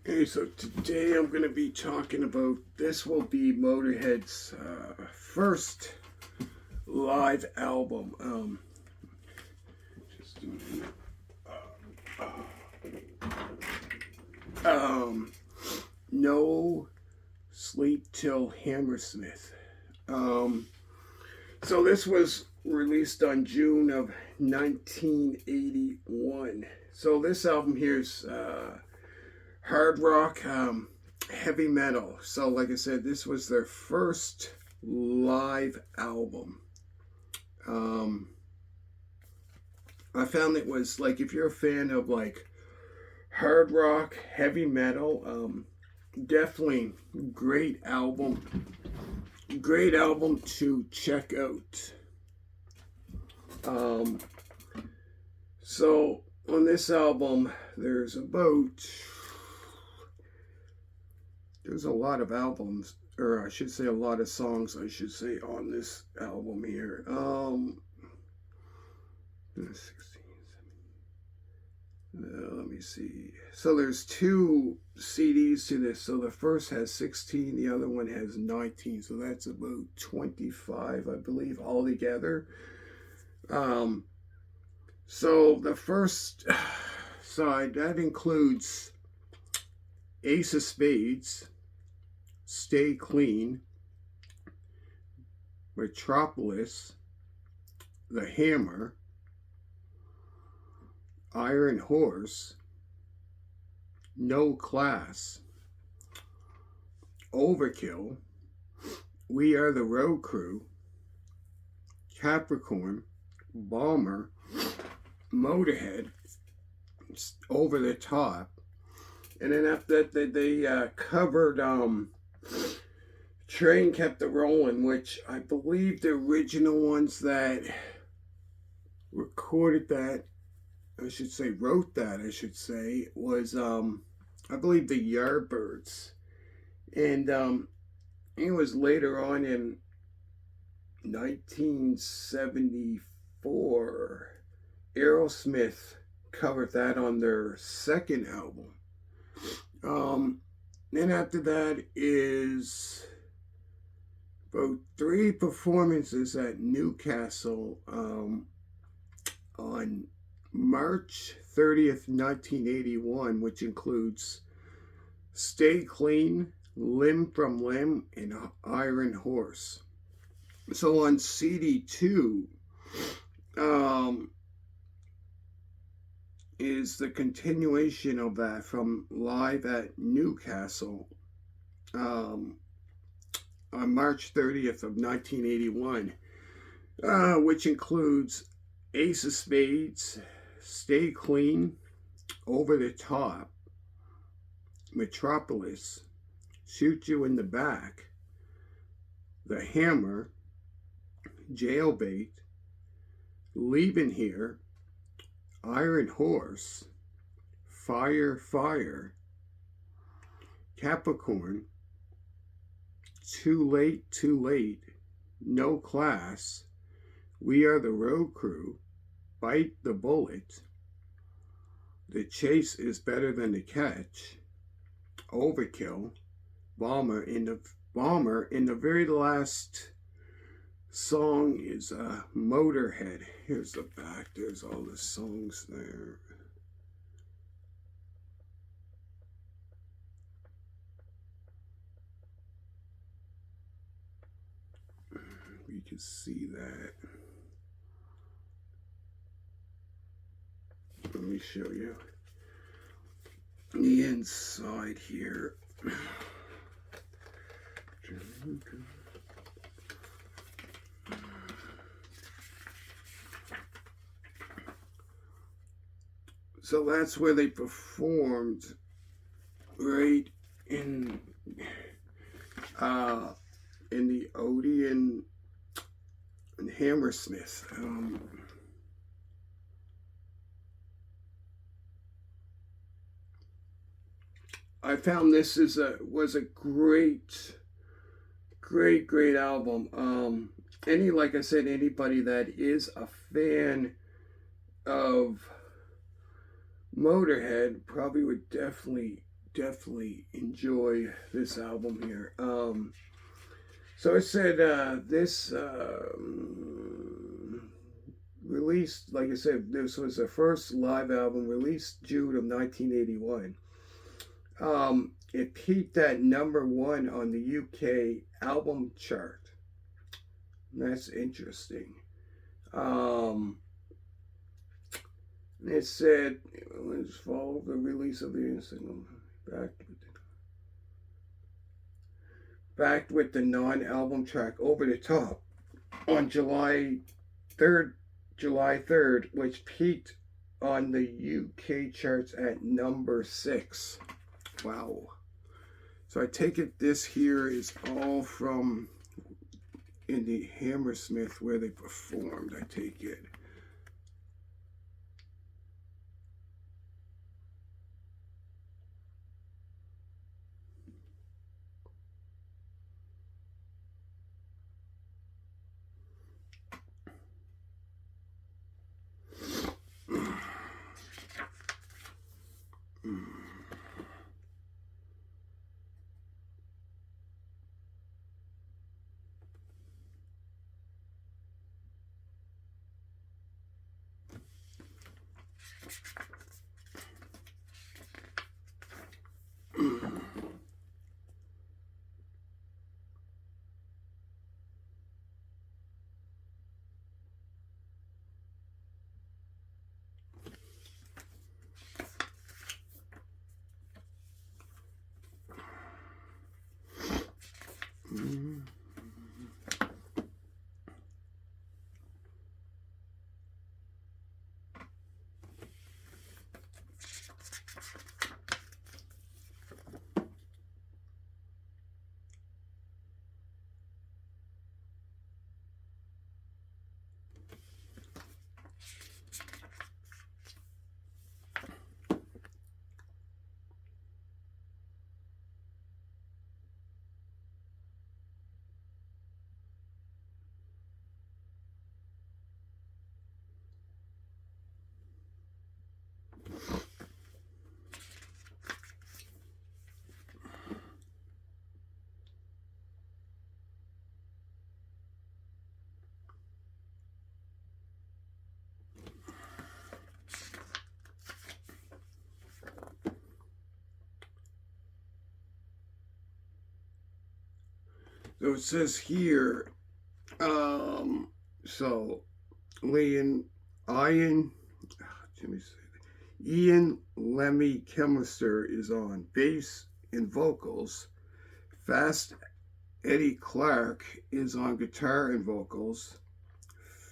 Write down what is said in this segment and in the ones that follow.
Okay, so today I'm going to be talking about, this will be Motorhead's first live album. Just doing No Sleep Till Hammersmith. So this was released on June of 1981. So this album here is hard rock, heavy metal. So, like I said, this was their first live album. I found it was like, if you're a fan of like hard rock, heavy metal, definitely great album. Great album to check out. So on this album, there's a lot of albums, or I should say a lot of songs, I should say, on this album here. 16, let me see. So there's two CDs to this. So the first has 16, the other one has 19. So that's about 25, I believe, altogether. So the first side, that includes Ace of Spades, Stay Clean, Metropolis, The Hammer, Iron Horse, No Class, Overkill, We Are the Road Crew, Capricorn, Bomber, Motorhead, Over the Top, and then after that they covered Train Kept It Rolling, which I believe the original ones that recorded that, wrote that, was I believe the Yardbirds. And it was later on in 1974, Aerosmith covered that on their second album. Then after that is about 3 performances at Newcastle on March 30th, 1981, which includes Stay Clean, Limb from Limb, and Iron Horse. So on CD2 is the continuation of that from live at Newcastle on March 30th of 1981, which includes Ace of Spades, Stay Clean, Over the Top, Metropolis, Shoot You in the Back, The Hammer, Jailbait, Leaving Here, Iron Horse, Fire, Fire, Capricorn, Too Late, Too Late, No Class, We Are the Road Crew, Bite the Bullet, The Chase is Better Than the Catch, Overkill, Bomber. In the very last song is Motorhead. Here's the back. There's all the songs there. You can see that. Let me show you the inside here. So that's where they performed, right in the Odeon in Hammersmith. I found this was a great album. Like I said, anybody that is a fan of Motorhead probably would definitely definitely enjoy this album here. So it said this released, like I said, this was the first live album released June of 1981. It peaked at #1 on the UK album chart. That's interesting. It said, let's follow the release of the single, backed with the non-album track Over the Top on July 3rd, which peaked on the UK charts at #6. Wow. So I take it this here is all from in the Hammersmith where they performed, I take it. So it says here, so Ian, Ian Lemmy Kilmister is on bass and vocals. Fast Eddie Clark is on guitar and vocals.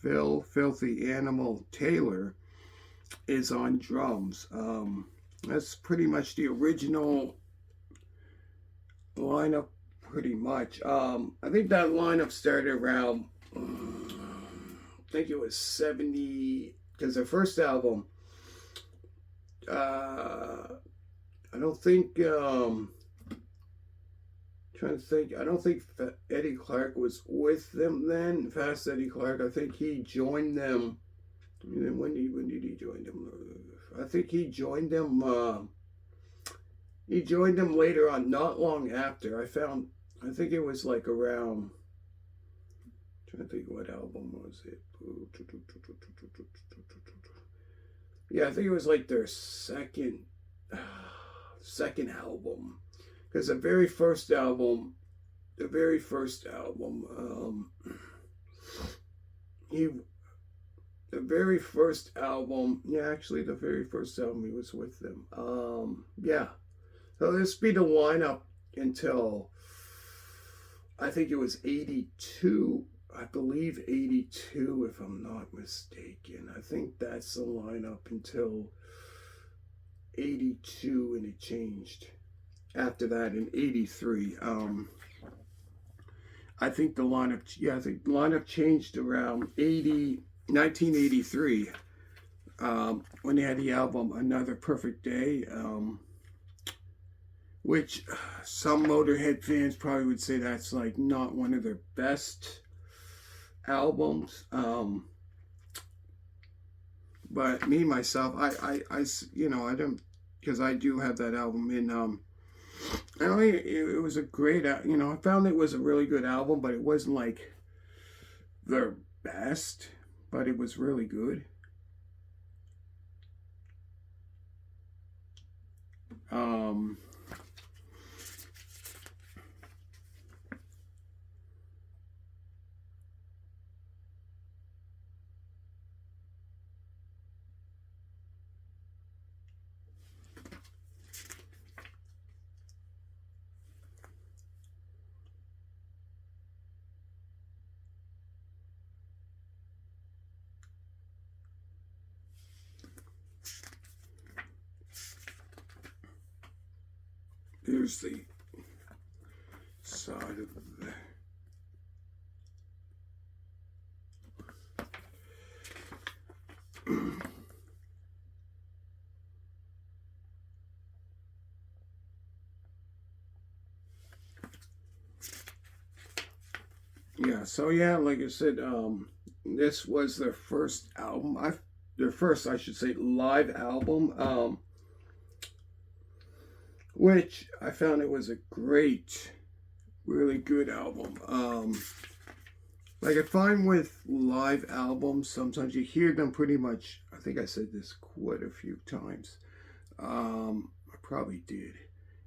Phil Filthy Animal Taylor is on drums. That's pretty much the original lineup. Pretty much. I think that lineup started around, I think it was 70, because their first album, I don't think, trying to think, I don't think Eddie Clark was with them then, Fast Eddie Clark. I think he joined them, when did he join them? I think he joined them, later on, not long after. I think it was like around, I'm trying to think what album was it. Yeah, I think it was like their second album. Because the very first album, yeah, actually the very first album he was with them. Yeah. So this be the lineup until I think it was 82, I believe 82 if I'm not mistaken. I think that's the lineup until 82 and it changed after that in 83. I think the lineup changed around 1983 when they had the album Another Perfect Day. Which some Motorhead fans probably would say that's like not one of their best albums. But me myself, I don't, because I do have that album in I mean, it was a great, I found it was a really good album, but it wasn't like their best, but it was really good. Um, here's the side of the. Yeah, so yeah, like I said, this was their first album. Their first, I should say, live album. Which I found it was a great, really good album. Like I find with live albums, sometimes you hear them pretty much. I think I said this quite a few times. I probably did.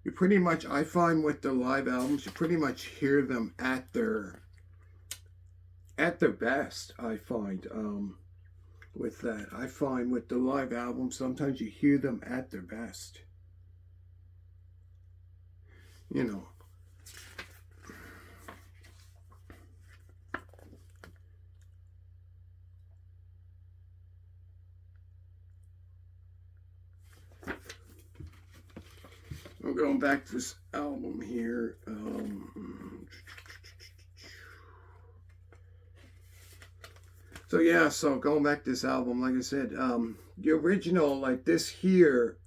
You pretty much, I find with the live albums, you pretty much hear them at their best. I find with that, I find with the live albums, sometimes you hear them at their best. You know, I'm going back to this album here. So yeah, so going back to this album, like I said, the original, like this here,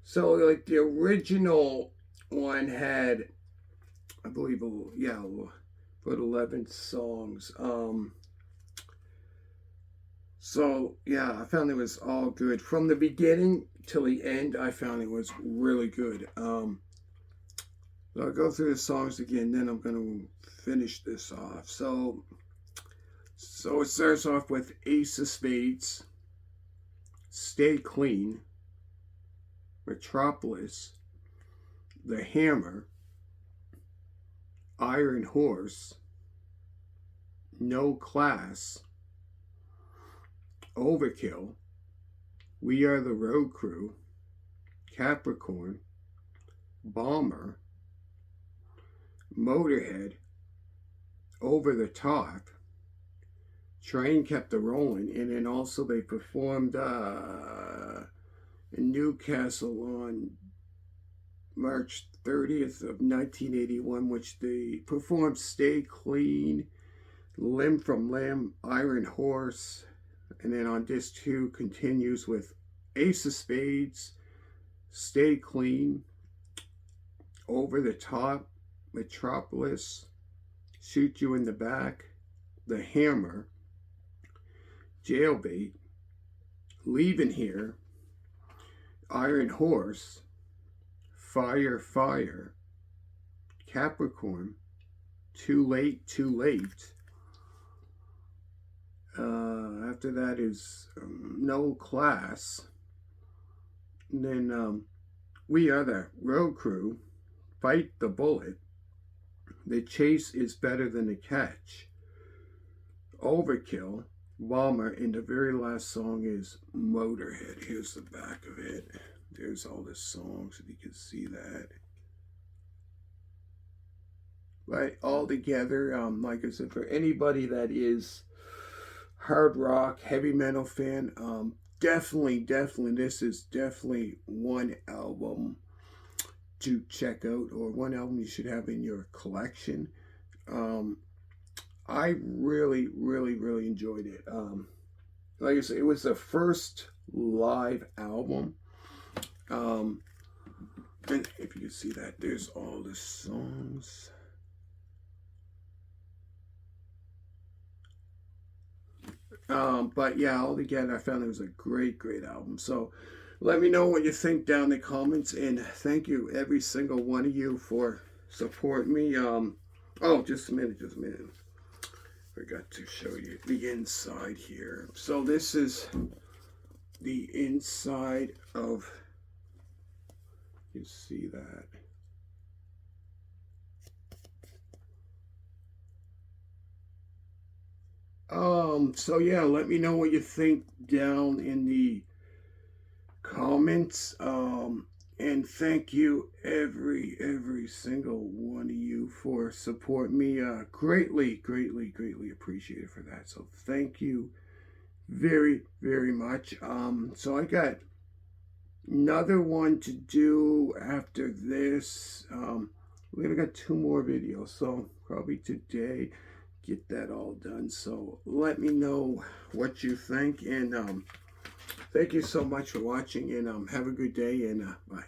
so like the original one had, I believe, yeah, about 11 songs. So yeah, I found it was all good from the beginning till the end. I found it was really good. So I'll go through the songs again, then I'm going to finish this off. So it starts off with Ace of Spades, Stay Clean, Metropolis, The Hammer, Iron Horse, No Class, Overkill, We Are the Road Crew, Capricorn, Bomber, Motorhead, Over the Top, Train Kept a Rolling, and then also they performed in Newcastle on March 30th of 1981, which they performed Stay Clean, Limb from Limb, Iron Horse, and then on disc 2 continues with Ace of Spades, Stay Clean, Over the Top, Metropolis, Shoot You in the Back, The Hammer, Jailbait, Leaving Here, Iron Horse, Fire, Fire, Capricorn, Too Late, Too Late. After that is No Class. And then We Are the Road Crew, Fight the Bullet, The Chase is Better Than the Catch, Overkill, Bomber, and the very last song is Motorhead. Here's the back of it. There's all the songs, if you can see that. Right, all together, like I said, for anybody that is hard rock, heavy metal fan, definitely, this is definitely one album to check out, or one album you should have in your collection. I really, really, really enjoyed it. Like I said, it was the first live album. And if you can see that, there's all the songs. But yeah, altogether, I found it was a great, great album. So Let me know what you think down in the comments, and thank you every single one of you for supporting me. Oh, just a minute, forgot to show you the inside here. So this is the inside of, you see that? So yeah, let me know what you think down in the comments. And thank you every single one of you for supporting me. Greatly appreciated for that. So thank you very much. So I got another one to do after this. We're gonna got two more videos, so probably today get that all done. So let me know what you think, and thank you so much for watching, and have a good day, and bye.